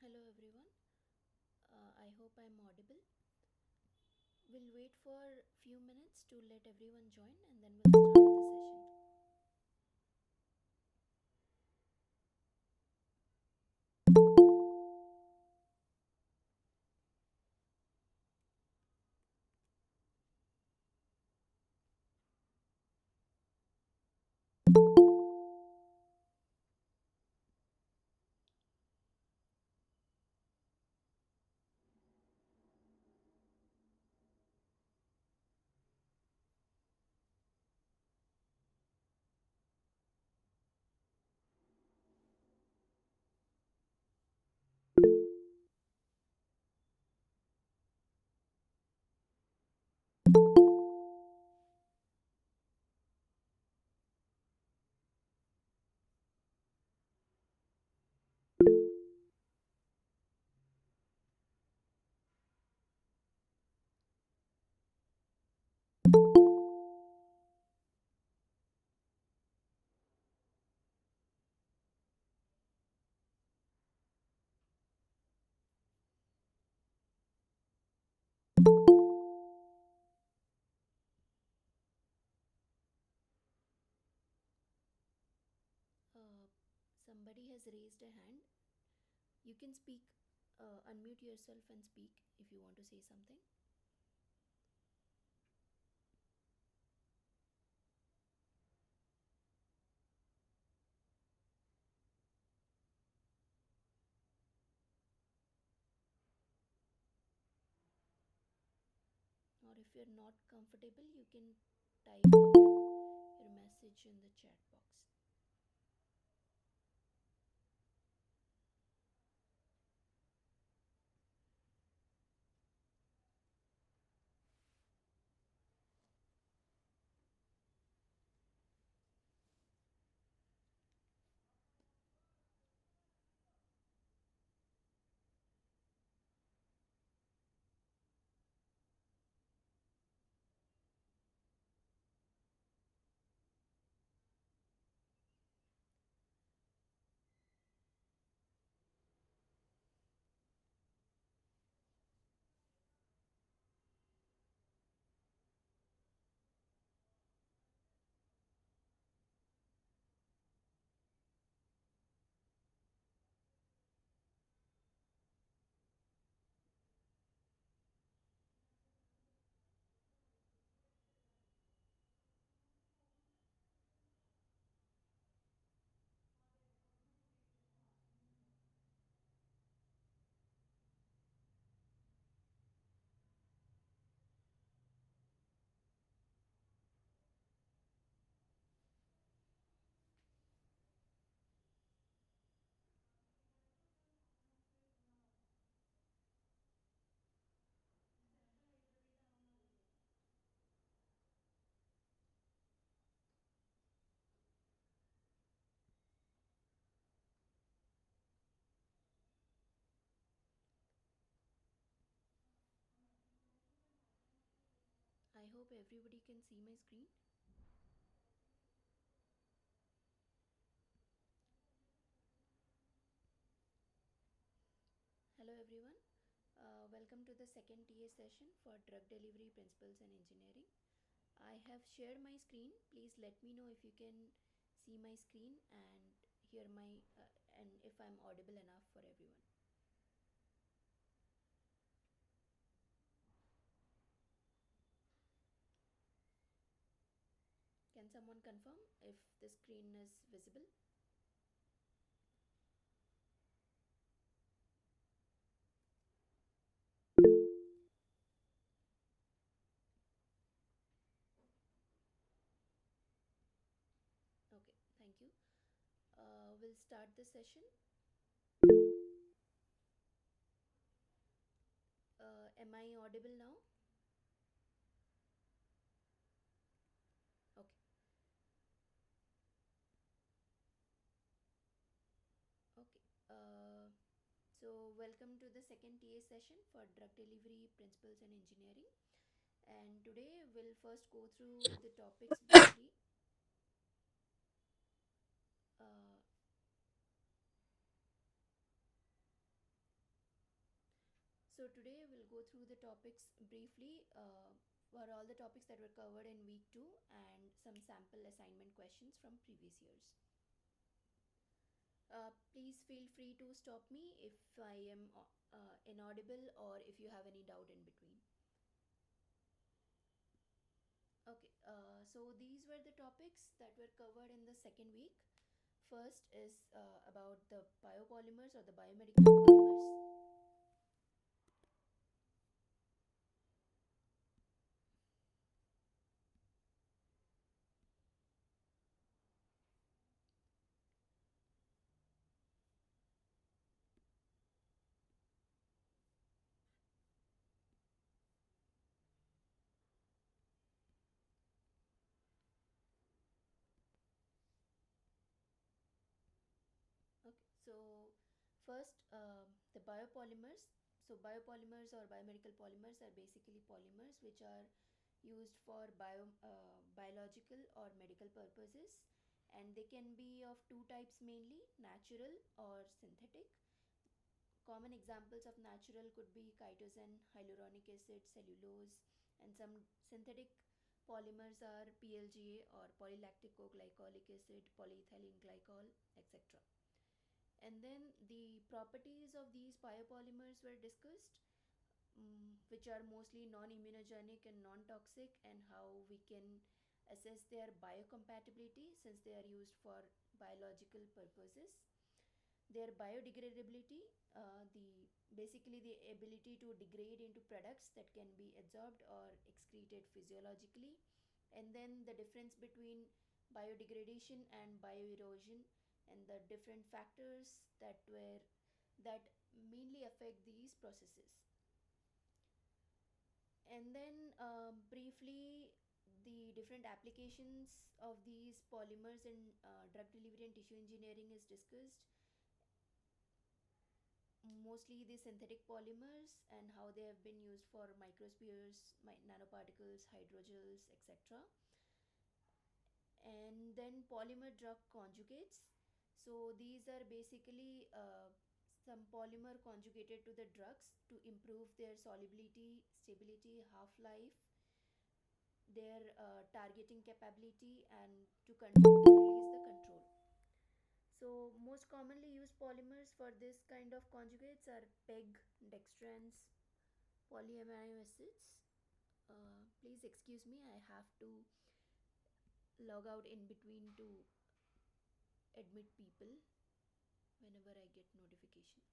Hello everyone, I hope I'm audible. We'll wait for few minutes to let everyone join and then we'll start the session. Uh, Somebody has raised a hand. You can speak, unmute yourself and speak if you want to say something. Or if you're not comfortable, you can type out your message in the chat box. hope everybody can see my screen. Hello everyone. Welcome to the second TA session for Drug Delivery Principles and Engineering. I have shared my screen. Please let me know if you can see my screen and hear my and if I'm audible enough for everyone. Can someone confirm if the screen is visible? Okay, thank you. We'll start the session. Am I audible now? Okay. Okay. Welcome to the second TA session for Drug Delivery Principles and Engineering. And today we'll first go through the topics briefly. Uh, so today we'll go through the topics briefly for all the topics that were covered in week 2 and some sample assignment questions from previous years. Please feel free to stop me if I am inaudible or if you have any doubt in between. Okay, so these were the topics that were covered in the second week. First is about the biopolymers or the biomedical polymers. Okay, so first the biopolymers. So biopolymers or biomedical polymers are basically polymers which are used for biological or medical purposes, and they can be of two types mainly, natural or synthetic. Common examples of natural could be chitosan, hyaluronic acid, cellulose, and some synthetic polymers are PLGA or polylactic glycolic acid, polyethylene glycol, etc. And then the properties of these biopolymers were discussed, which are mostly non-immunogenic and non-toxic, and how we can assess their biocompatibility since they are used for biological purposes. Their biodegradability, the basically the ability to degrade into products that can be absorbed or excreted physiologically, and then the difference between biodegradation and bioerosion and the different factors that mainly affect these processes. And then briefly, the different applications of these polymers in drug delivery and tissue engineering is discussed, mostly the synthetic polymers and how they have been used for microspheres, nanoparticles, hydrogels, etc. And then polymer drug conjugates. So these are basically some polymer conjugated to the drugs to improve their solubility, stability, half-life, their targeting capability, and to release the control. So most commonly used polymers for this kind of conjugates are PEG, dextrans, polyamino acids. Please excuse me, I have to log out in between to admit people whenever I get notification.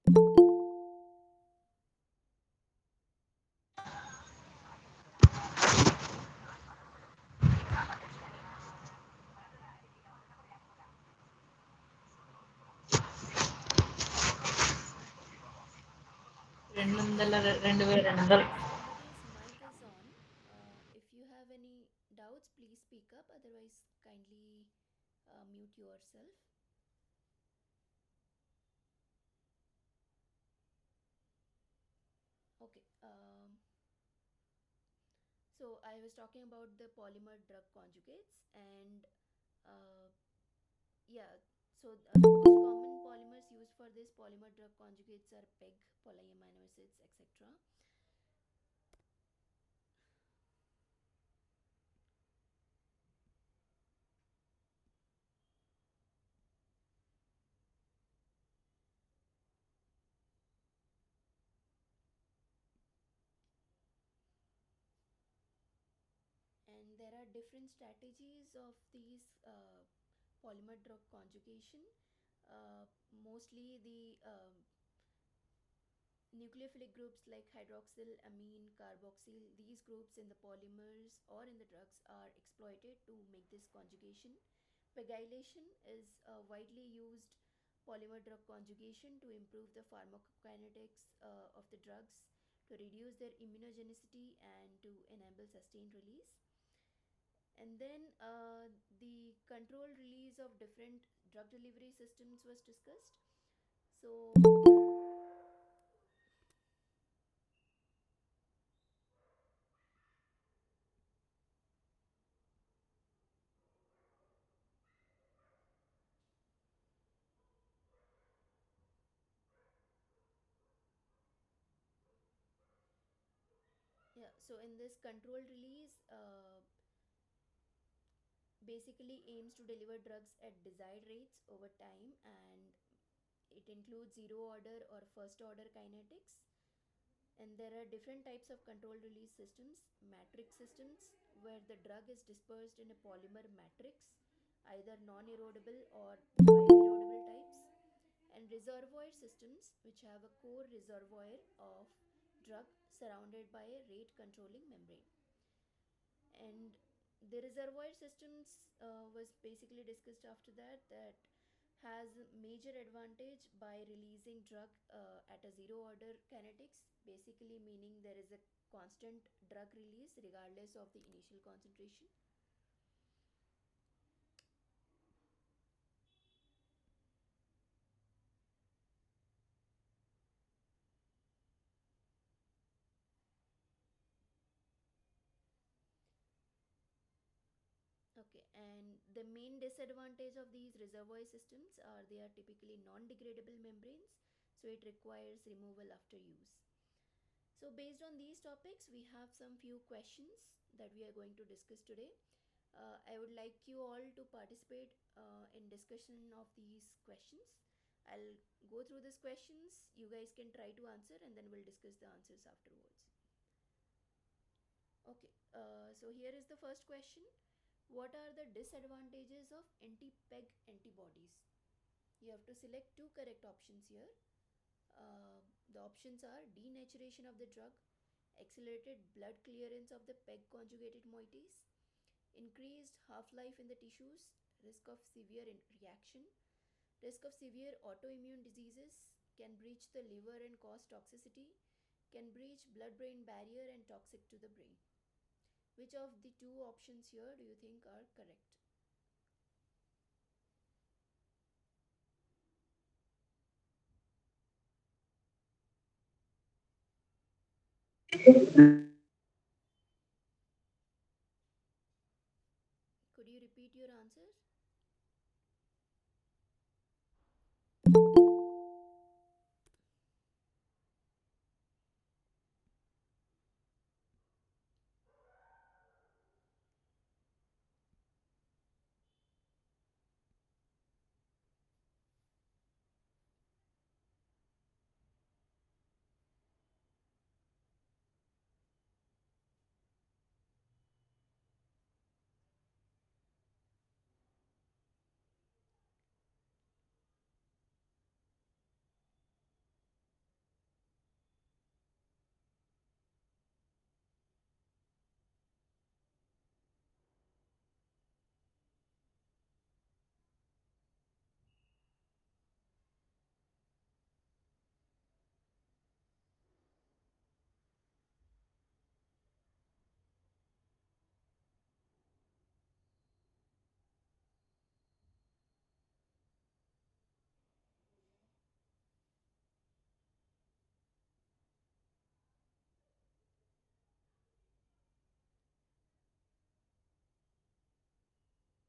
If somebody's mic is on, if you have any doubts, please speak up. Otherwise, kindly mute yourself. Okay. So I was talking about the polymer drug conjugates, and uh, yeah, so the most common polymers used for this polymer drug conjugates are PEG, polyamino acids, etc. And there are different strategies of these polymer drug conjugation. Mostly the nucleophilic groups like hydroxyl, amine, carboxyl, these groups in the polymers or in the drugs are exploited to make this conjugation. Pegylation is a widely used polymer drug conjugation to improve the pharmacokinetics of the drugs, to reduce their immunogenicity, and to enable sustained release. And then the controlled release of different drug delivery systems was discussed. So, yeah, so in this controlled release, basically aims to deliver drugs at desired rates over time, and it includes zero order or first order kinetics. And there are different types of controlled release systems: matrix systems, where the drug is dispersed in a polymer matrix, either non erodible or bioerodible types, and reservoir systems, which have a core reservoir of drug surrounded by a rate controlling membrane. And the reservoir systems was basically discussed after that, that has major advantage by releasing drug at a zero order kinetics, basically meaning there is a constant drug release regardless of the initial concentration. Okay, and the main disadvantage of these reservoir systems are they are typically non-degradable membranes, so it requires removal after use. So based on these topics, we have some few questions that we are going to discuss today. I would like you all to participate in discussion of these questions. I'll go through these questions. You guys can try to answer, and then we'll discuss the answers afterwards. Okay, so here is the first question. What are the disadvantages of anti-PEG antibodies? You have to select two correct options here. The options are denaturation of the drug, accelerated blood clearance of the PEG conjugated moieties, increased half-life in the tissues, risk of severe reaction, risk of severe autoimmune diseases, can breach the liver and cause toxicity, can breach blood-brain barrier and toxic to the brain. Which of the two options here do you think are correct? Could you repeat your answer?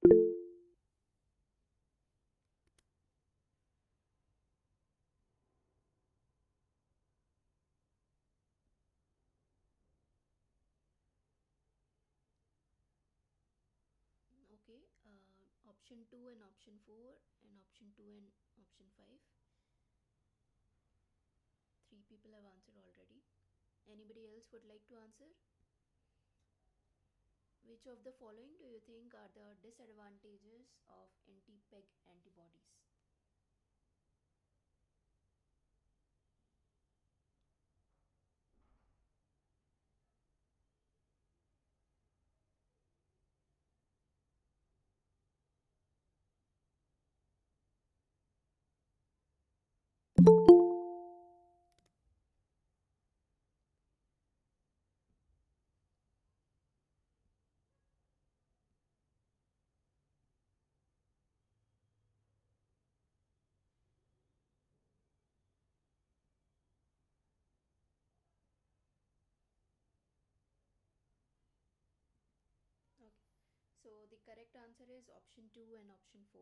Okay, option 2 and option 4, and option 2 and option 5. Three people have answered already. Anybody else would like to answer? Which of the following do you think are the disadvantages of anti-PEG antibodies? Okay, so the correct answer is option 2 and option 4.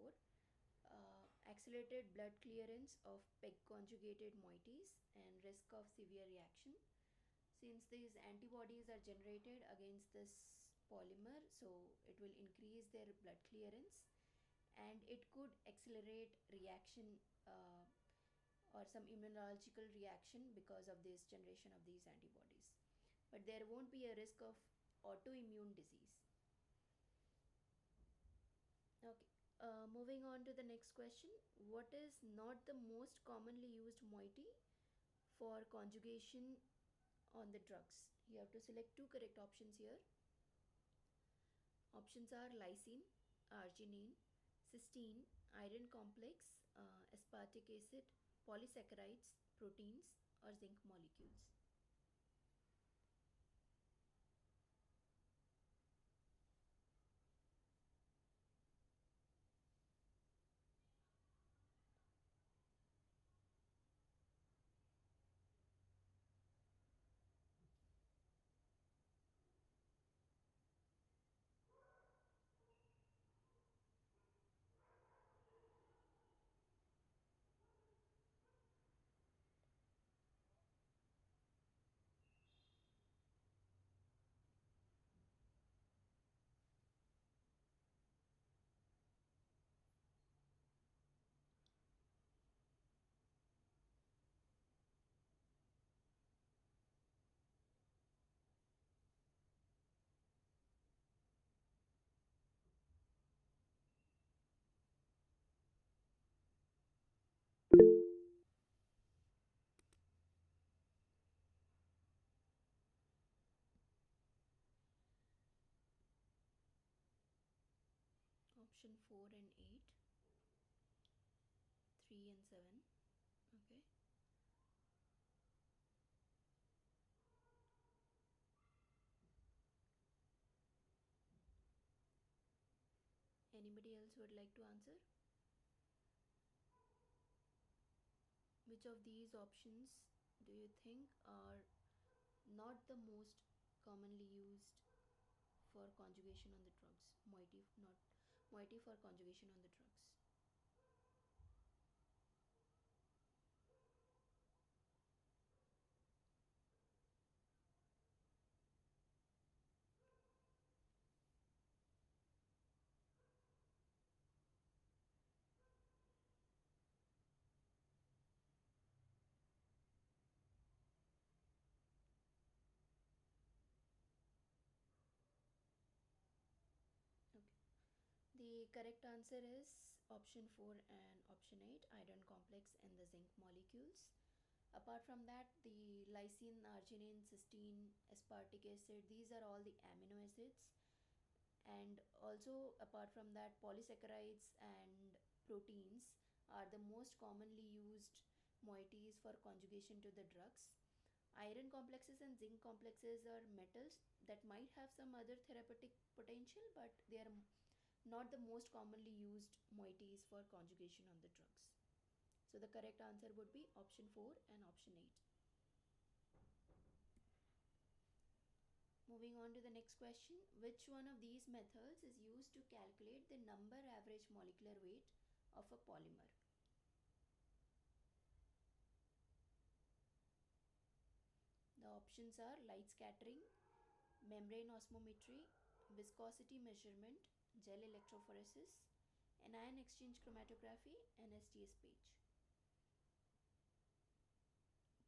Accelerated blood clearance of PEG conjugated moieties and risk of severe reaction. Since these antibodies are generated against this polymer, so it will increase their blood clearance and it could accelerate reaction, or some immunological reaction because of this generation of these antibodies. But there won't be a risk of autoimmune disease. Okay. Moving on to the next question. What is not the most commonly used moiety for conjugation on the drugs? You have to select two correct options here. Options are lysine, arginine, cysteine, iron complex, aspartic acid, polysaccharides, proteins, or zinc molecules. Option 4 and 8, 3 and 7. Okay. Anybody else would like to answer? Which of these options do you think are not the most commonly used for conjugation on the drugs? Moiety, not moiety for conjugation on the drugs. Okay. The correct answer is option 4 and option 8, iron complex and the zinc molecules. Apart from that, the lysine, arginine, cysteine, aspartic acid, these are all the amino acids. And also, apart from that, polysaccharides and proteins are the most commonly used moieties for conjugation to the drugs. Iron complexes and zinc complexes are metals that might have some other therapeutic potential, but they are not the most commonly used moieties for conjugation on the drugs. So the correct answer would be option 4 and option 8. Moving on to the next question. Which one of these methods is used to calculate the number average molecular weight of a polymer? The options are light scattering, membrane osmometry, viscosity measurement, gel electrophoresis, anion exchange chromatography, and STS page.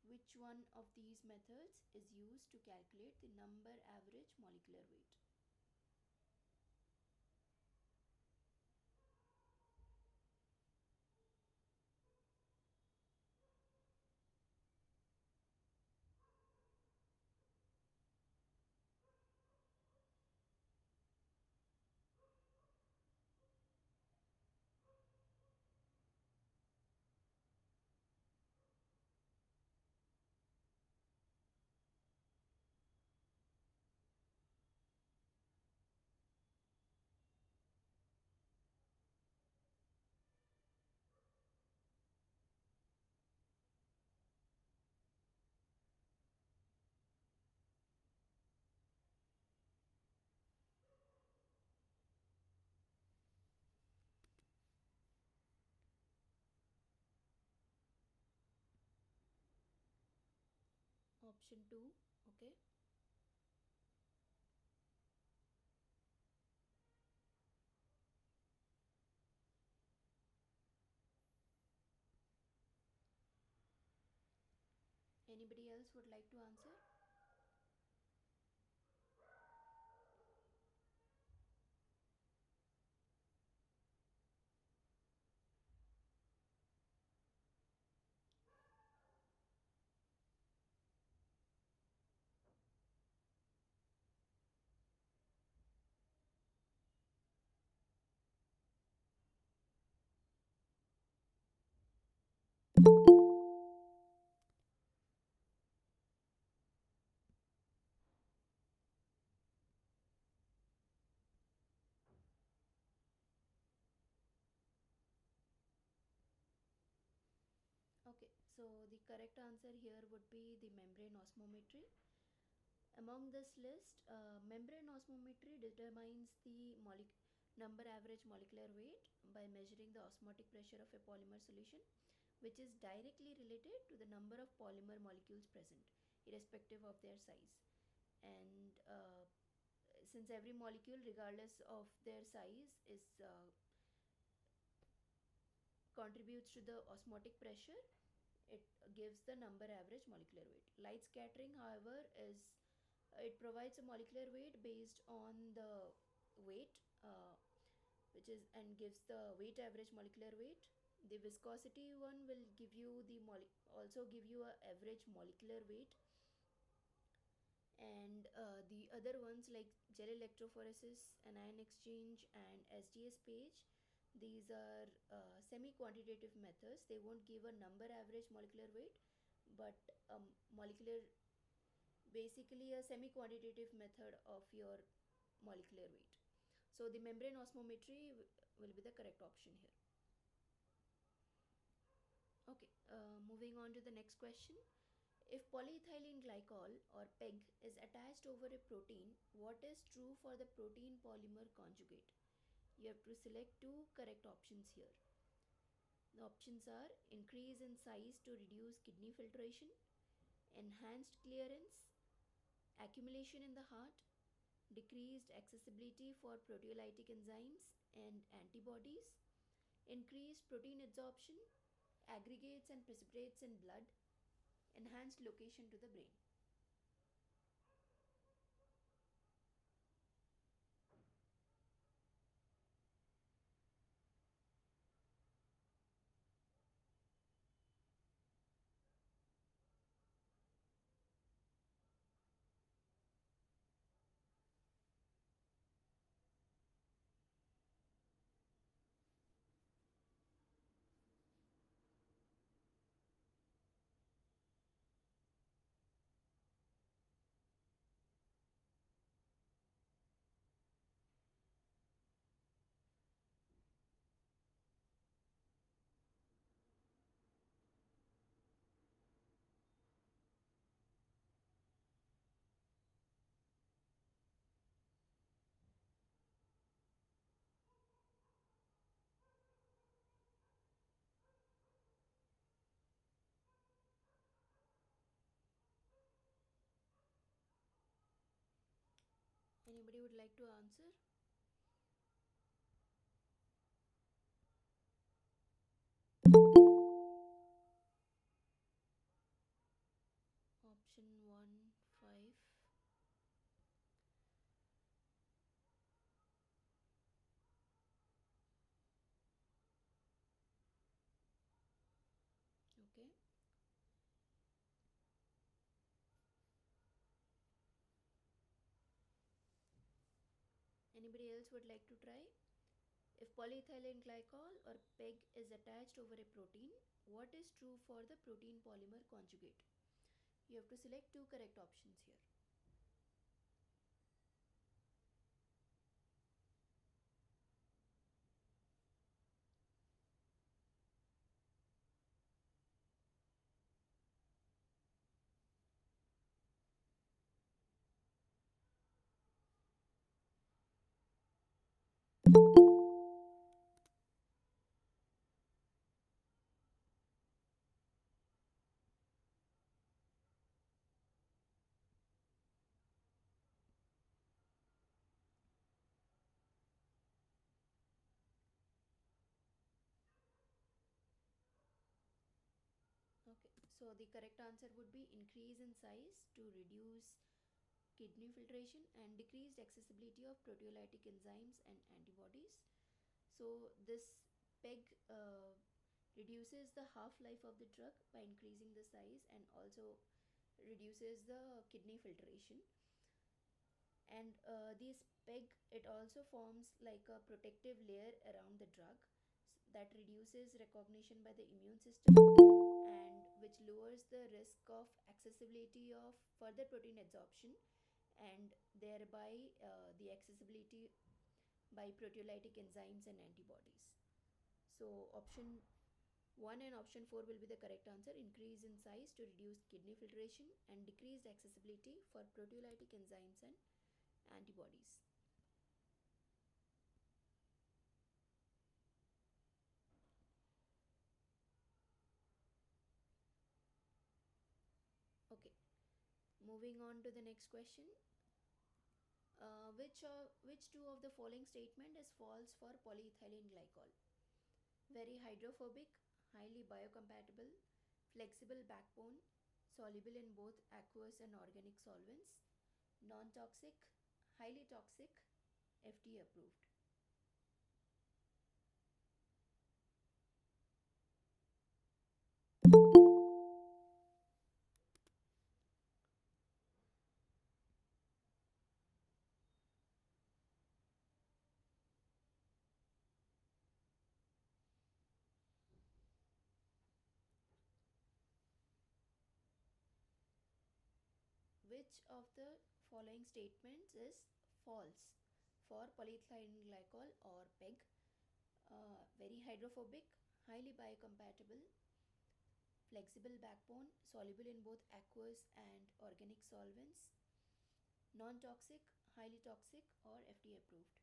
Which one of these methods is used to calculate the number average molecular weight? Option 2. Okay. Anybody else would like to answer? Okay, so the correct answer here would be the membrane osmometry. Among this list, membrane osmometry determines the number average molecular weight by measuring the osmotic pressure of a polymer solution, which is directly related to the number of polymer molecules present, irrespective of their size. And since every molecule, regardless of their size, is contributes to the osmotic pressure, it gives the number average molecular weight. Light scattering, however, is it provides a molecular weight based on the weight, which is and gives the weight average molecular weight. The viscosity one will give you the also give you a average molecular weight, and the other ones like gel electrophoresis, anion exchange, and SDS page, these are semi-quantitative methods. They won't give a number average molecular weight, but molecular, basically a semi-quantitative method of your molecular weight. So the membrane osmometry will be the correct option here. Okay, moving on to the next question. If polyethylene glycol or PEG is attached over a protein, what is true for the protein polymer conjugate? You have to select two correct options here. The options are increase in size to reduce kidney filtration, enhanced clearance, accumulation in the heart, decreased accessibility for proteolytic enzymes and antibodies, increased protein absorption, aggregates and precipitates in blood, enhanced location to the brain. Anybody would like to answer? Option 1, 5. Okay. Anybody else would like to try? If polyethylene glycol or PEG is attached over a protein, what is true for the protein polymer conjugate? You have to select two correct options here. Okay, so the correct answer would be increase in size to reduce kidney filtration and decreased accessibility of proteolytic enzymes and antibodies. So this PEG reduces the half-life of the drug by increasing the size and also reduces the kidney filtration. And this PEG, it also forms like a protective layer around the drug that reduces recognition by the immune system and which lowers the risk of accessibility of further protein absorption and thereby the accessibility by proteolytic enzymes and antibodies. So option 1 and option 4 will be the correct answer. Increase in size to reduce kidney filtration and decreased accessibility for proteolytic enzymes and antibodies. Okay, moving on to the next question. Which two of the following statement is false for polyethylene glycol? Very hydrophobic, highly biocompatible, flexible backbone, soluble in both aqueous and organic solvents, non-toxic, highly toxic, FDA approved. Which of the following statements is false for polyethylene glycol or PEG? Very hydrophobic, highly biocompatible, flexible backbone, soluble in both aqueous and organic solvents, non-toxic, highly toxic, or FDA approved.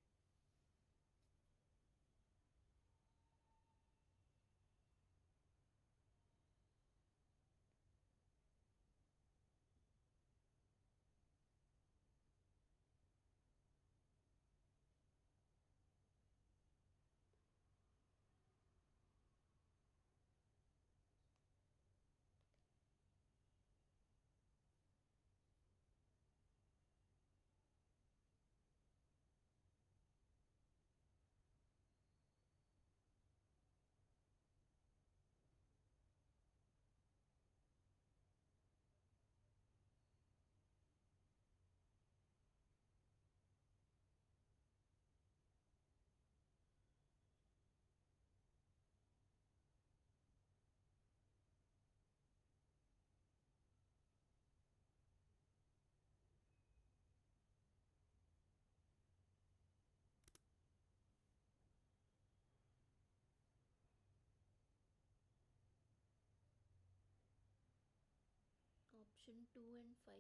Option 2 and 5.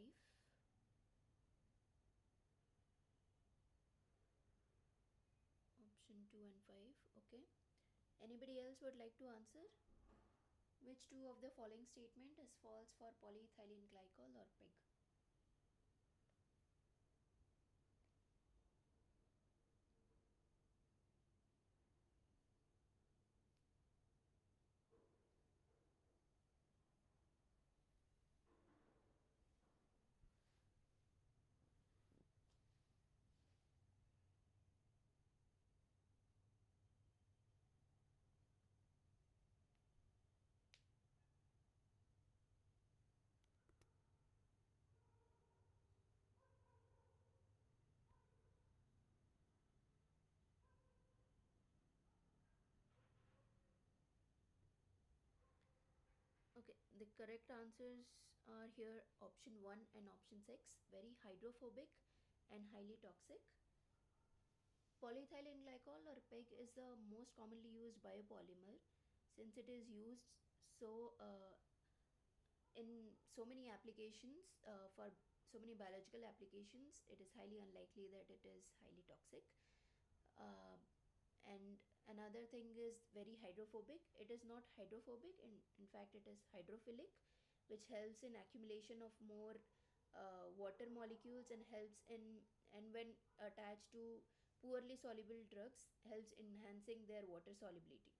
Option 2 and 5. Okay. Anybody else would like to answer? Which two of the following statement is false for polyethylene glycol or PEG? correct answers are here option 1 and option 6, very hydrophobic and highly toxic. Polyethylene glycol or PEG is the most commonly used biopolymer since it is used in so many applications for so many biological applications. It is highly unlikely that it is highly toxic. Uh, and another thing is very hydrophobic. It is not hydrophobic, in fact it is hydrophilic, which helps in accumulation of more water molecules and helps in, and when attached to poorly soluble drugs, helps enhancing their water solubility.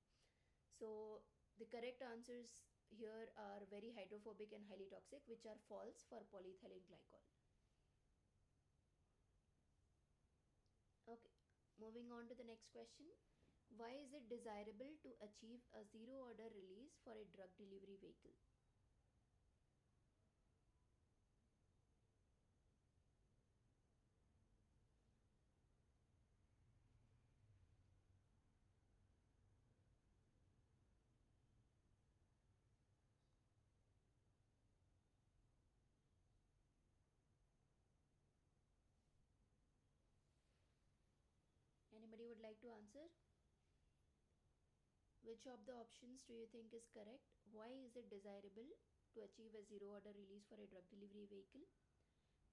So the correct answers here are very hydrophobic and highly toxic, which are false for polyethylene glycol. Okay, moving on to the next question. Why is it desirable to achieve a zero order release for a drug delivery vehicle? Anybody would like to answer? Which of the options do you think is correct? Why is it desirable to achieve a zero order release for a drug delivery vehicle?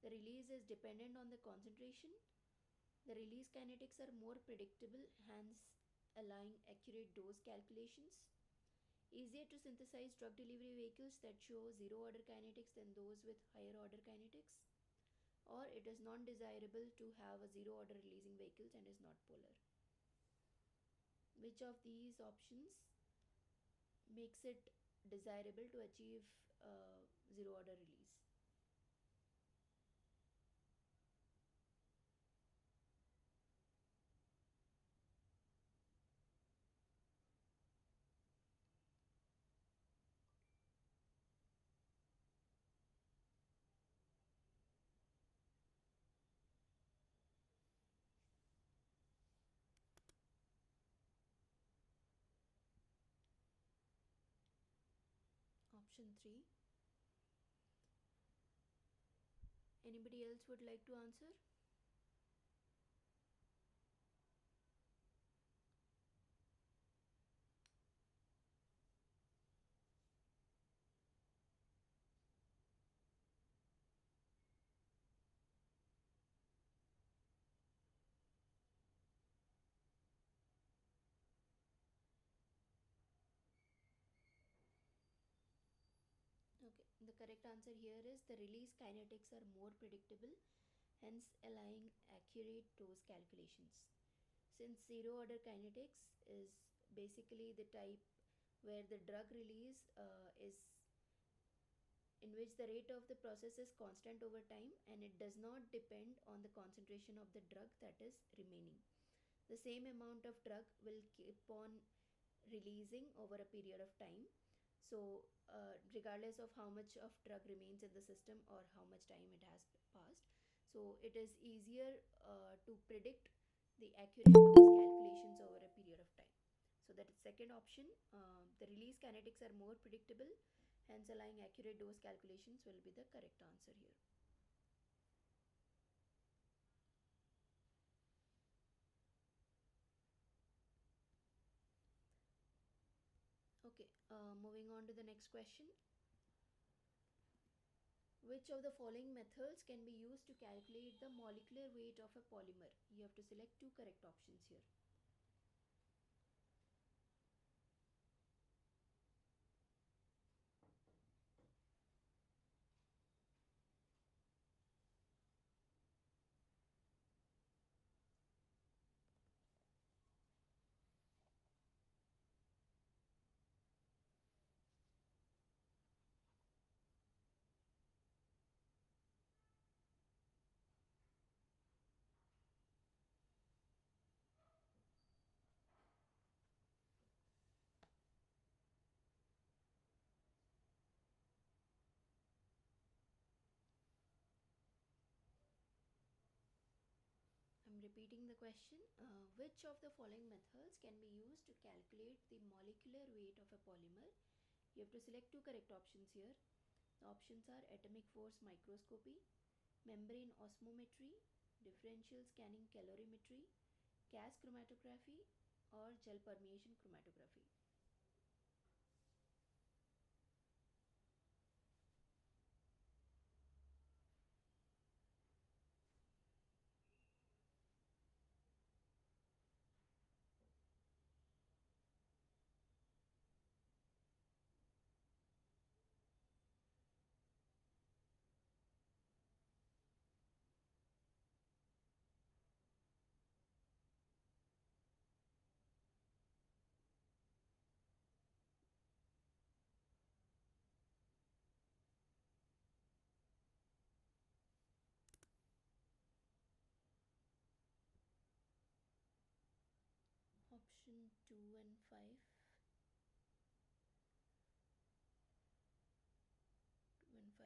The release is dependent on the concentration. The release kinetics are more predictable, hence allowing accurate dose calculations. Easier to synthesize drug delivery vehicles that show zero order kinetics than those with higher order kinetics. Or it is non desirable to have a zero order releasing vehicles and is not polar. Which of these options makes it desirable to achieve zero order release? Option 3. Anybody else would like to answer? Okay, the correct answer here is the release kinetics are more predictable, hence allowing accurate dose calculations. Since zero order kinetics is basically the type where the drug release is in which the rate of the process is constant over time and it does not depend on the concentration of the drug that is remaining. The same amount of drug will keep on releasing over a period of time. So, regardless of how much of drug remains in the system or how much time it has passed, so it is easier to predict the accurate dose calculations over a period of time. So, that is second option. The release kinetics are more predictable, hence allowing accurate dose calculations will be the correct answer here. Okay, moving on to the next question. Which of the following methods can be used to calculate the molecular weight of a polymer? You have to select two correct options here. I'm repeating the question. Which of the following methods can be used to calculate the molecular weight of a polymer You have to select two correct options here. The options are atomic force microscopy, membrane osmometry, differential scanning calorimetry, gas chromatography, or gel permeation chromatography. Option 2 and 5. 2 and 5.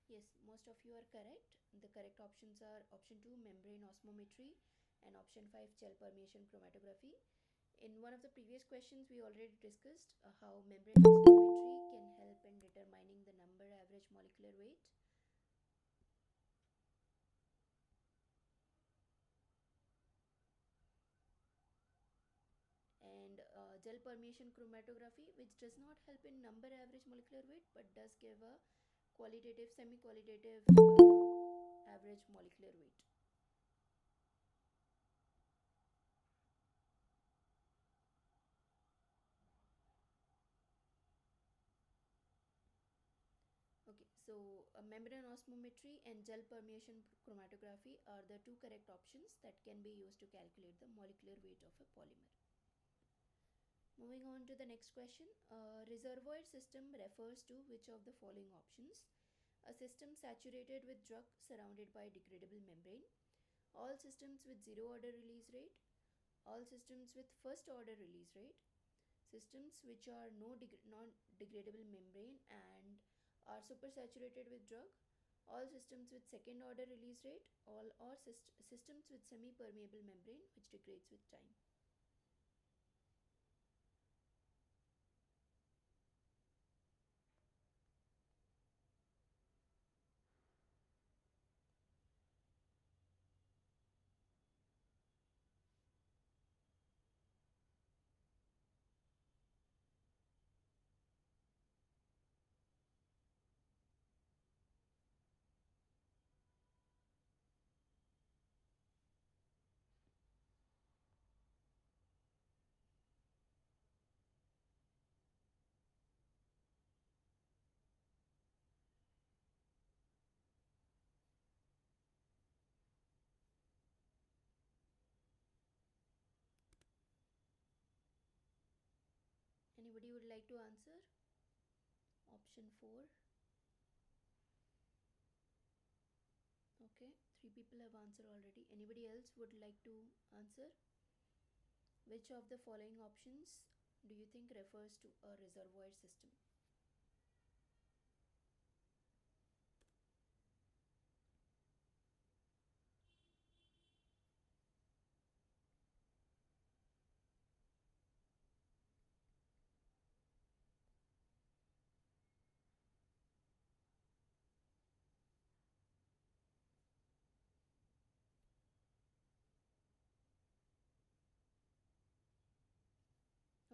Yes, most of you are correct. The correct options are option 2 membrane osmometry and option 5 gel permeation chromatography. In one of the previous questions, we already discussed how membrane osmometry can help in determining the number average molecular weight. And gel permeation chromatography, which does not help in number average molecular weight but does give a qualitative, semi qualitative average molecular weight. Okay, so membrane osmometry and gel permeation chromatography are the two correct options that can be used to calculate the molecular weight of a polymer. Moving on to the next question. A reservoir system refers to which of the following options? A system saturated with drug surrounded by degradable membrane, all systems with zero order release rate, all systems with first order release rate, systems which are non-degradable membrane and are supersaturated with drug, all systems with second order release rate, all or systems with semi-permeable membrane which degrades with time. Anybody would like to answer? Option 4. Okay, 3 people have answered already. Anybody else would like to answer? Which of the following options do you think refers to a reservoir system?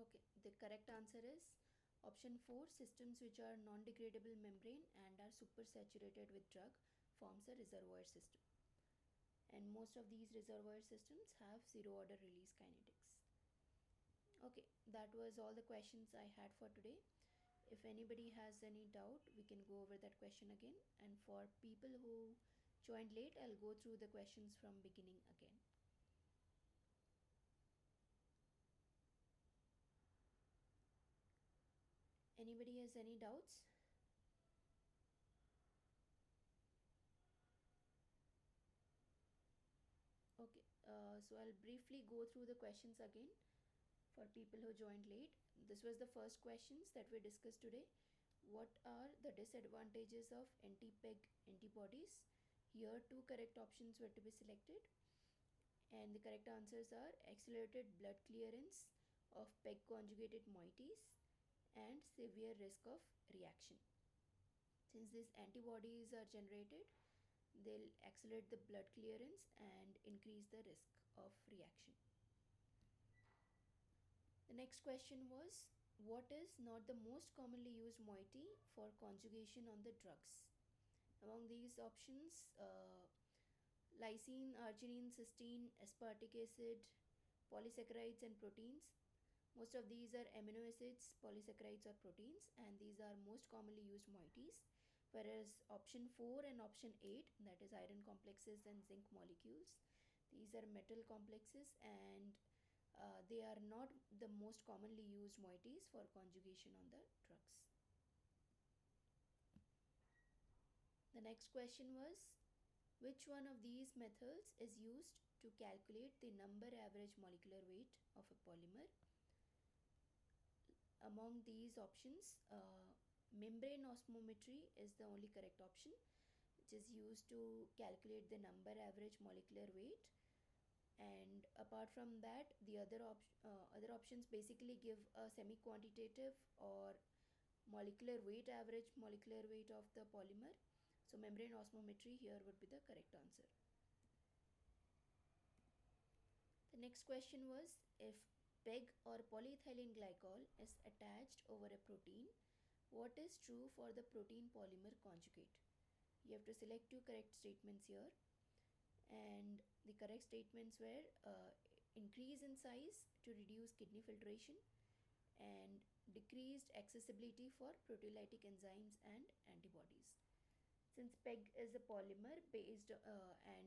Okay, the correct answer is option 4, systems which are non-degradable membrane and are supersaturated with drug forms a reservoir system. And most of these reservoir systems have zero order release kinetics. Okay, that was all the questions I had for today. If anybody has any doubt, we can go over that question again. And for people who joined late, I'll go through the questions from beginning again. Anybody has any doubts? Okay, so I'll briefly go through the questions again for people who joined late. this was the first questions that we discussed today. What are the disadvantages of anti-PEG antibodies? Here two correct options were to be selected, and the correct answers are accelerated blood clearance of PEG conjugated moieties and severe risk of reaction. Since these antibodies are generated, they'll accelerate the blood clearance and increase the risk of reaction. The next question was, what is not the most commonly used moiety for conjugation on the drugs? Among these options, lysine, arginine, cysteine, aspartic acid, polysaccharides, and proteins. Most of these are amino acids, polysaccharides, or proteins, and these are most commonly used moieties. Whereas option 4 and option 8, that is iron complexes and zinc molecules, these are metal complexes, and they are not the most commonly used moieties for conjugation on the drugs. The next question was, which one of these methods is used to calculate the number average molecular weight of a polymer? Among these options, membrane osmometry is the only correct option, which is used to calculate the number average molecular weight. And apart from that, the other options basically give a semi-quantitative or molecular weight of the polymer. So membrane osmometry here would be the correct answer. The next question was, if PEG or polyethylene glycol is attached over a protein, what is true for the protein polymer conjugate? You have to select two correct statements here, and the correct statements were increase in size to reduce kidney filtration and decreased accessibility for proteolytic enzymes and antibodies. Since PEG is a polymer based and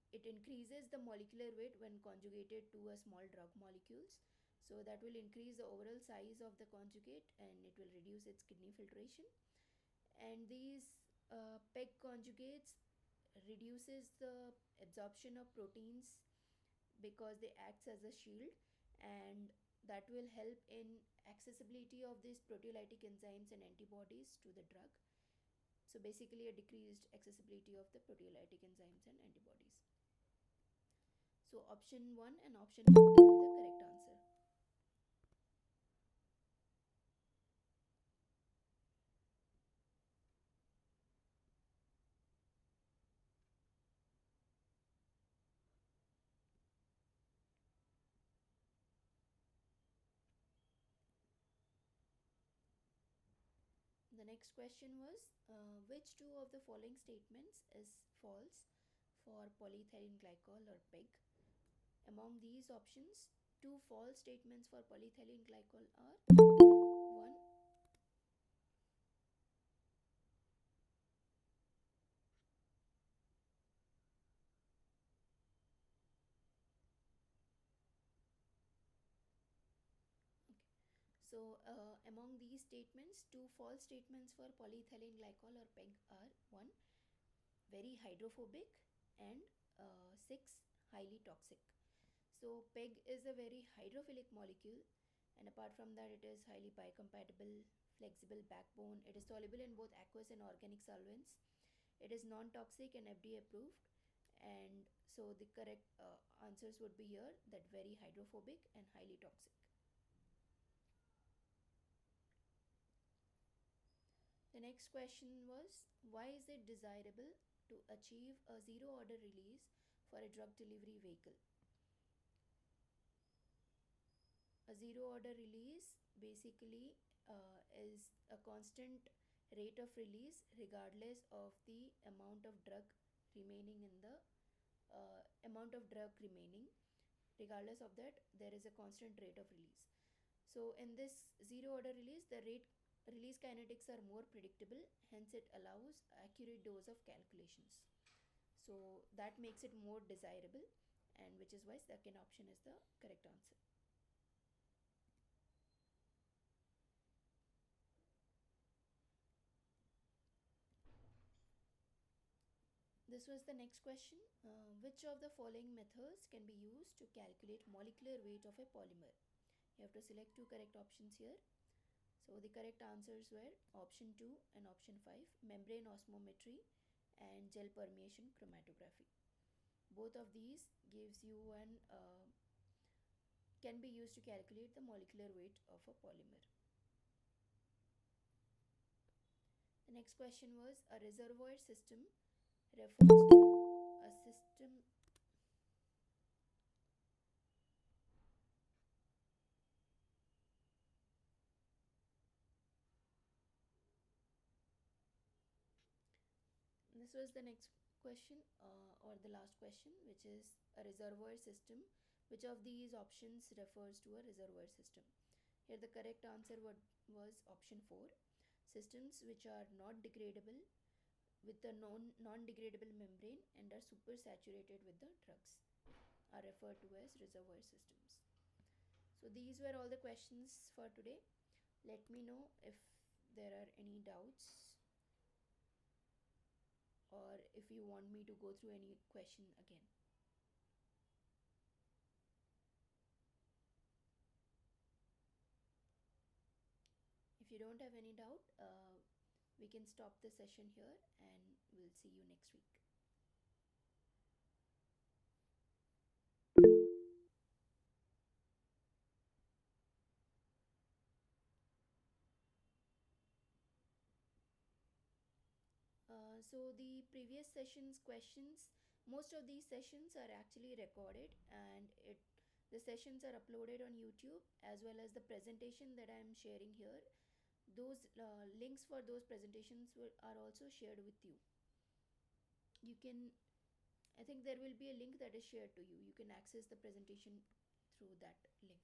it increases the molecular weight when conjugated to a small drug molecules, so that will increase the overall size of the conjugate and it will reduce its kidney filtration. And these PEG conjugates reduces the absorption of proteins because they acts as a shield, and that will help in accessibility of these proteolytic enzymes and antibodies to the drug. So basically a decreased accessibility of the proteolytic enzymes and antibodies. So option 1 and option 4 will be the correct answer. The next question was, which two of the following statements is false for polyethylene glycol or PEG? Among these options, two false statements for polyethylene glycol are: 1. Okay. So, among these statements, two false statements for polyethylene glycol or PEG are: 1. Very hydrophobic, and 6. Highly toxic. So, PEG is a very hydrophilic molecule, and apart from that, it is highly biocompatible, flexible backbone. It is soluble in both aqueous and organic solvents. It is non-toxic and FDA approved. And so the correct answers would be here, that very hydrophobic and highly toxic. The next question was, why is it desirable to achieve a zero order release for a drug delivery vehicle? A zero order release basically is a constant rate of release regardless of the amount of drug remaining in the amount of drug remaining. Regardless of that, there is a constant rate of release. So in this zero order release, the release kinetics are more predictable, hence it allows accurate dose of calculations. So that makes it more desirable, and which is why second option is the correct answer. This was the next question. Which of the following methods can be used to calculate molecular weight of a polymer? You have to select two correct options here. So the correct answers were option 2 and option 5, membrane osmometry and gel permeation chromatography. Both of these gives you an can be used to calculate the molecular weight of a polymer. The next question was, a reservoir system refers to a system. This was the next question, or the last question, which is a reservoir system. Which of these options refers to a reservoir system? Here the correct answer was option 4. Systems which are not degradable with a non-degradable membrane and are supersaturated with the drugs are referred to as reservoir systems. So these were all the questions for today. Let me know if there are any doubts or if you want me to go through any question again. If you don't have any doubt, we can stop the session here and we'll see you next week. So the previous session's questions, most of these sessions are actually recorded, and the sessions are uploaded on YouTube, as well as the presentation that I am sharing here. Those links for those presentations are also shared with you. You can, I think there will be a link that is shared to you. You can access the presentation through that link.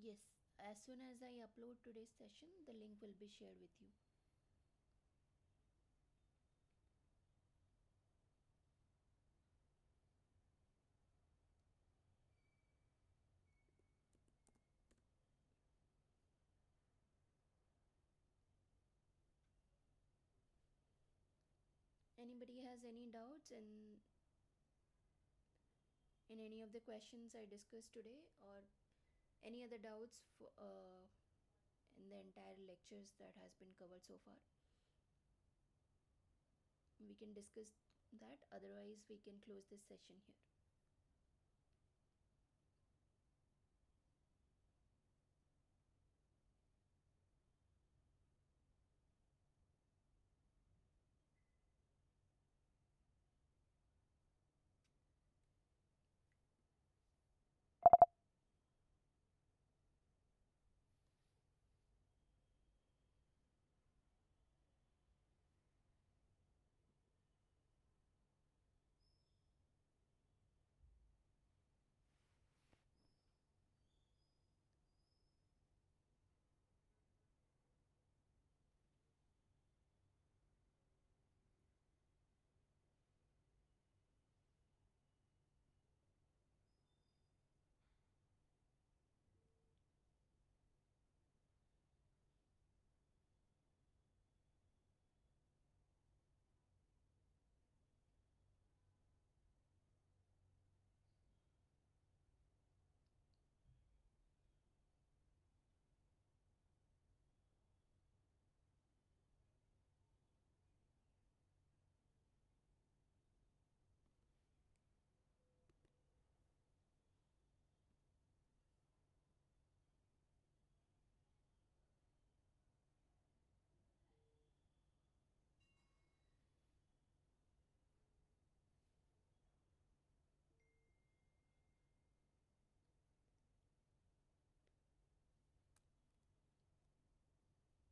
Yes, as soon as I upload today's session, the link will be shared with you. Anybody has any doubts in any of the questions I discussed today, or any other doubts in the entire lectures that has been covered so far? We can discuss that, otherwise we can close this session here.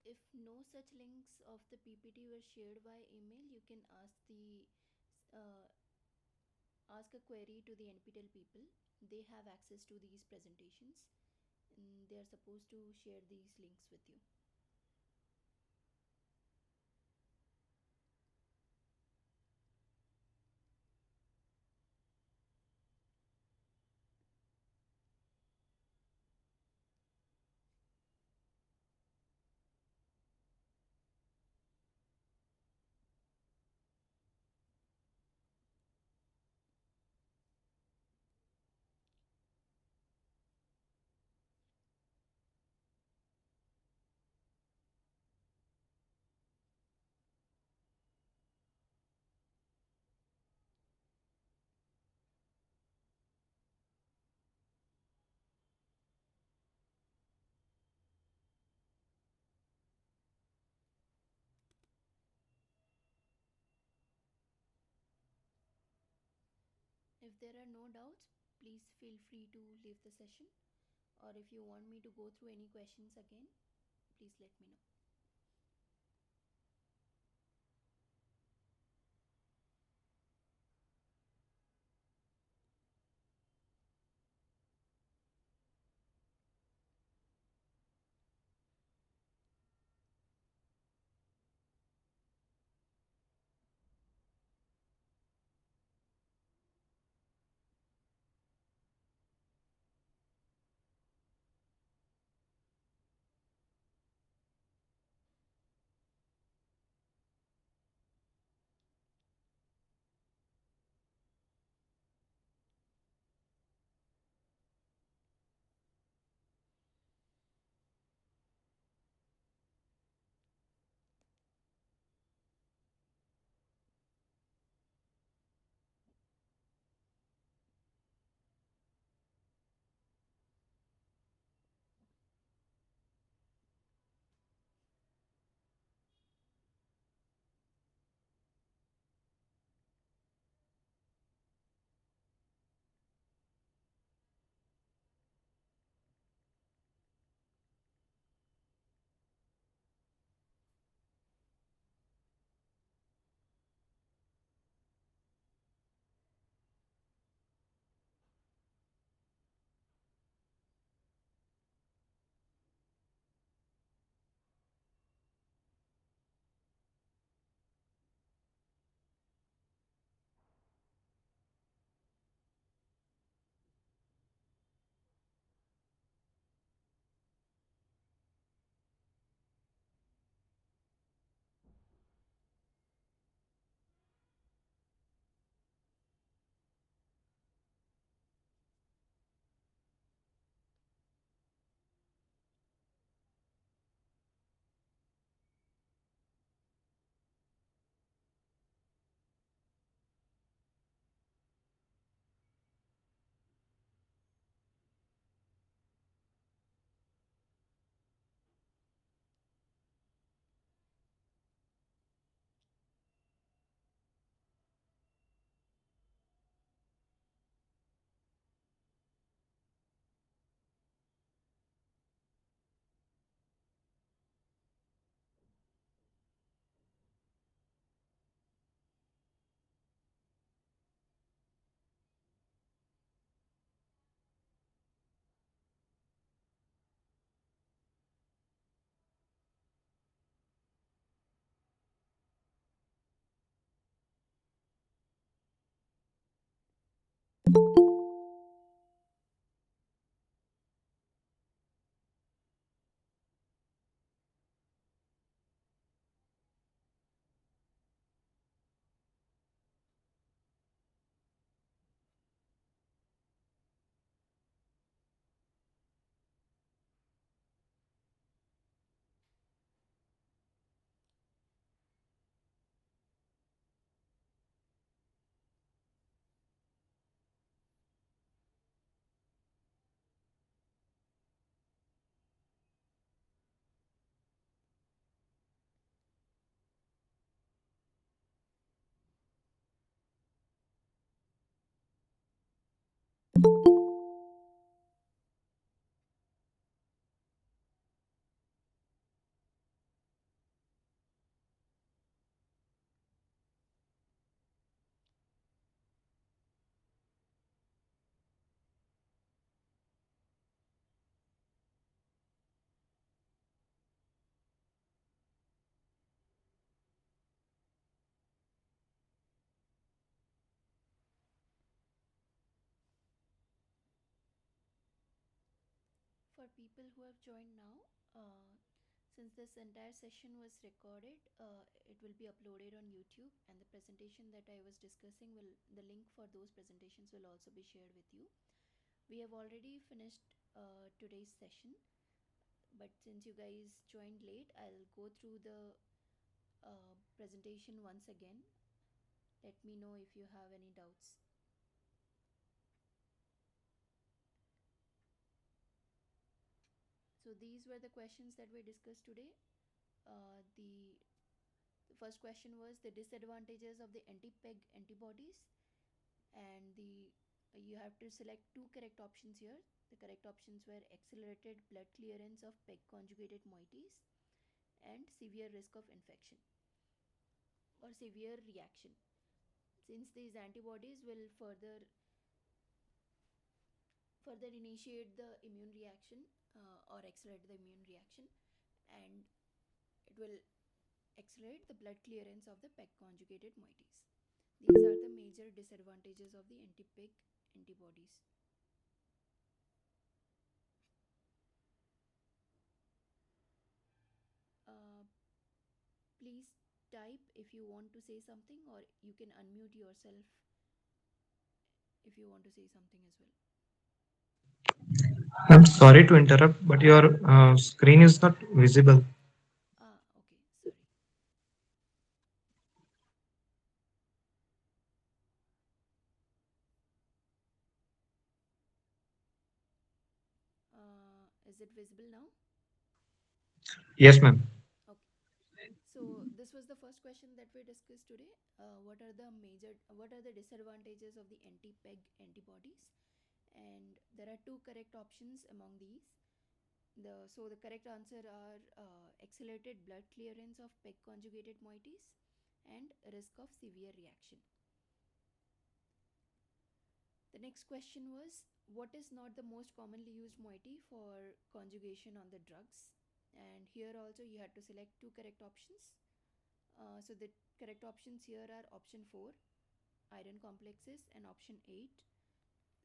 if no such links of the PPT were shared by email, you can uh, ask a query to the NPTEL people. They have access to these presentations and they are supposed to share these links with you. If there are no doubts, please feel free to leave the session, or if you want me to go through any questions again, please let me know. people who have joined now, since this entire session was recorded, it will be uploaded on YouTube, and the presentation that I was discussing the link for those presentations will also be shared with you. We have already finished today's session, but since you guys joined late, I'll go through the presentation once again. Let me know if you have any doubts. So these were the questions that we discussed today. The first question was the disadvantages of the anti-PEG antibodies, and you have to select two correct options here. The correct options were accelerated blood clearance of PEG conjugated moieties and severe risk of infection or severe reaction. Since these antibodies will further initiate the immune reaction or accelerate the immune reaction, and it will accelerate the blood clearance of the PEG conjugated moieties. These are the major disadvantages of the anti-PEG antibodies. Uh, Please type if you want to say something, or you can unmute yourself if you want to say something as well. I'm sorry to interrupt, but your screen is not visible. Okay, sorry. Is it visible now? Yes, ma'am. Okay. So this was the first question that we discussed today. What are the disadvantages of the anti-PEG antibodies? And there are two correct options among these. So the correct answer are accelerated blood clearance of PEG conjugated moieties and risk of severe reaction. The next question was, what is not the most commonly used moiety for conjugation on the drugs? And here also you had to select two correct options. So the correct options here are option 4, iron complexes, and option 8,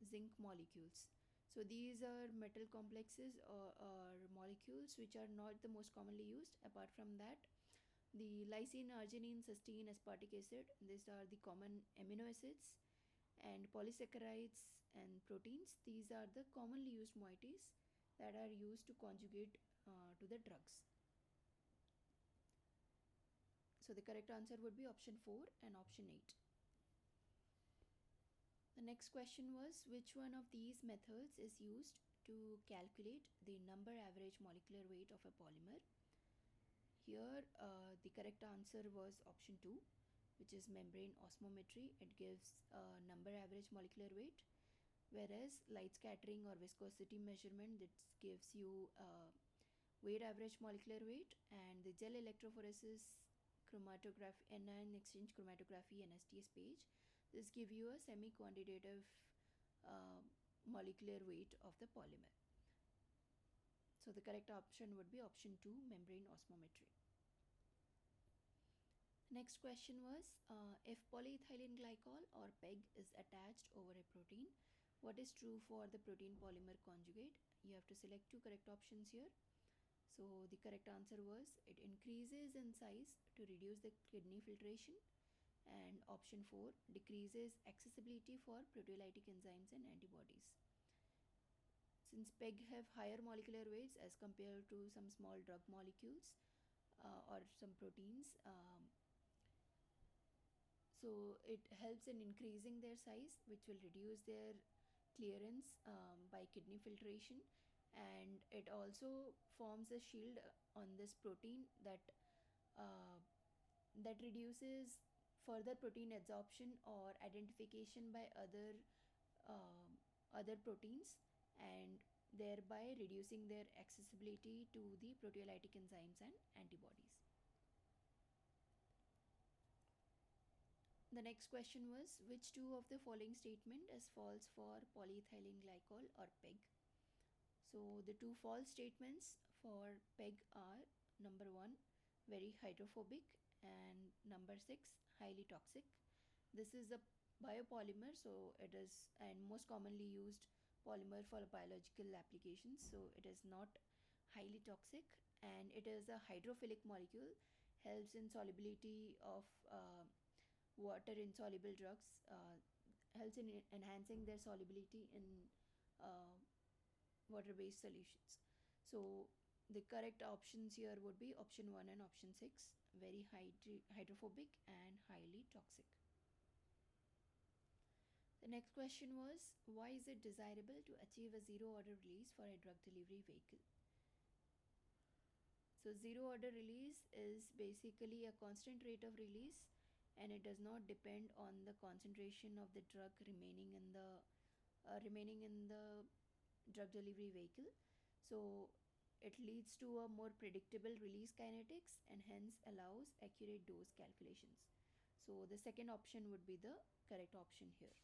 zinc molecules. So these are metal complexes or molecules which are not the most commonly used. Apart from that, the lysine, arginine, cysteine, aspartic acid, these are the common amino acids, and polysaccharides and proteins, these are the commonly used moieties that are used to conjugate to the drugs. So the correct answer would be option 4 and option 8. The next question was, which one of these methods is used to calculate the number average molecular weight of a polymer? Here, the correct answer was option 2, which is membrane osmometry. It gives number average molecular weight, whereas light scattering or viscosity measurement, that gives you weight average molecular weight, and the gel electrophoresis, chromatography, anion exchange chromatography, and STS page, this give you a semi-quantitative uh, molecular weight of the polymer. So the correct option would be option 2, membrane osmometry. Next question was, if polyethylene glycol or PEG is attached over a protein, what is true for the protein polymer conjugate? You have to select two correct options here. So the correct answer was, it increases in size to reduce the kidney filtration, and option 4, decreases accessibility for proteolytic enzymes and antibodies. Since PEG have higher molecular weights as compared to some small drug molecules or some proteins, so it helps in increasing their size, which will reduce their clearance by kidney filtration, and it also forms a shield on this protein uh, that reduces further protein adsorption or identification by other proteins, and thereby reducing their accessibility to the proteolytic enzymes and antibodies. The next question was, which two of the following statement is false for polyethylene glycol or PEG? So the two false statements for PEG are, number 1, very hydrophobic, and number 6, highly toxic. This is a biopolymer, so it is and most commonly used polymer for biological applications, so it is not highly toxic, and it is a hydrophilic molecule, helps in solubility of water insoluble drugs, helps in enhancing their solubility in uh, water based solutions. So the correct options here would be option 1 and option 6, very hydrophobic and highly toxic. The next question was, why is it desirable to achieve a zero order release for a drug delivery vehicle? So, zero order release is basically a constant rate of release, and it does not depend on the concentration of the drug remaining in the drug delivery vehicle. So, it leads to a more predictable release kinetics and hence allows accurate dose calculations. So, the second option would be the correct option here.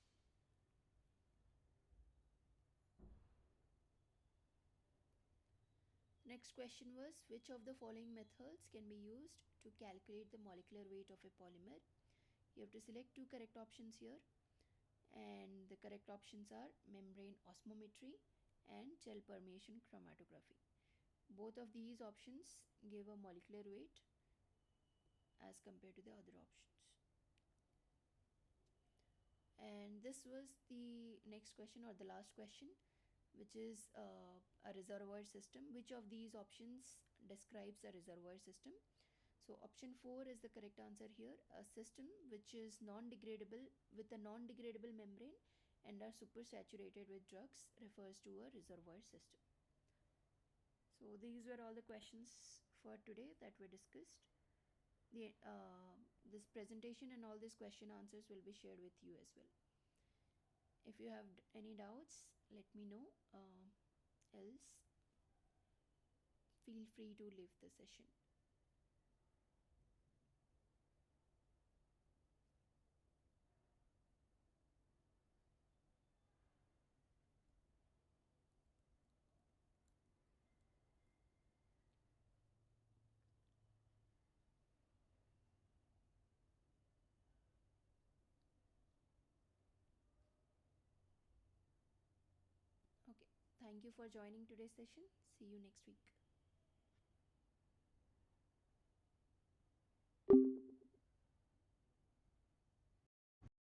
Next question was, which of the following methods can be used to calculate the molecular weight of a polymer? You have to select two correct options here, and the correct options are membrane osmometry and gel permeation chromatography. Both of these options give a molecular weight as compared to the other options. And this was the next question, or the last question, which is a reservoir system. Which of these options describes a reservoir system? So option 4 is the correct answer here. A system which is non-degradable, with a non-degradable membrane and are supersaturated with drugs, refers to a reservoir system. So these were all the questions for today that were discussed. This presentation and all these question answers will be shared with you as well. If you have any doubts, let me know. Else, feel free to leave the session. Okay. Thank you for joining today's session. See you next week.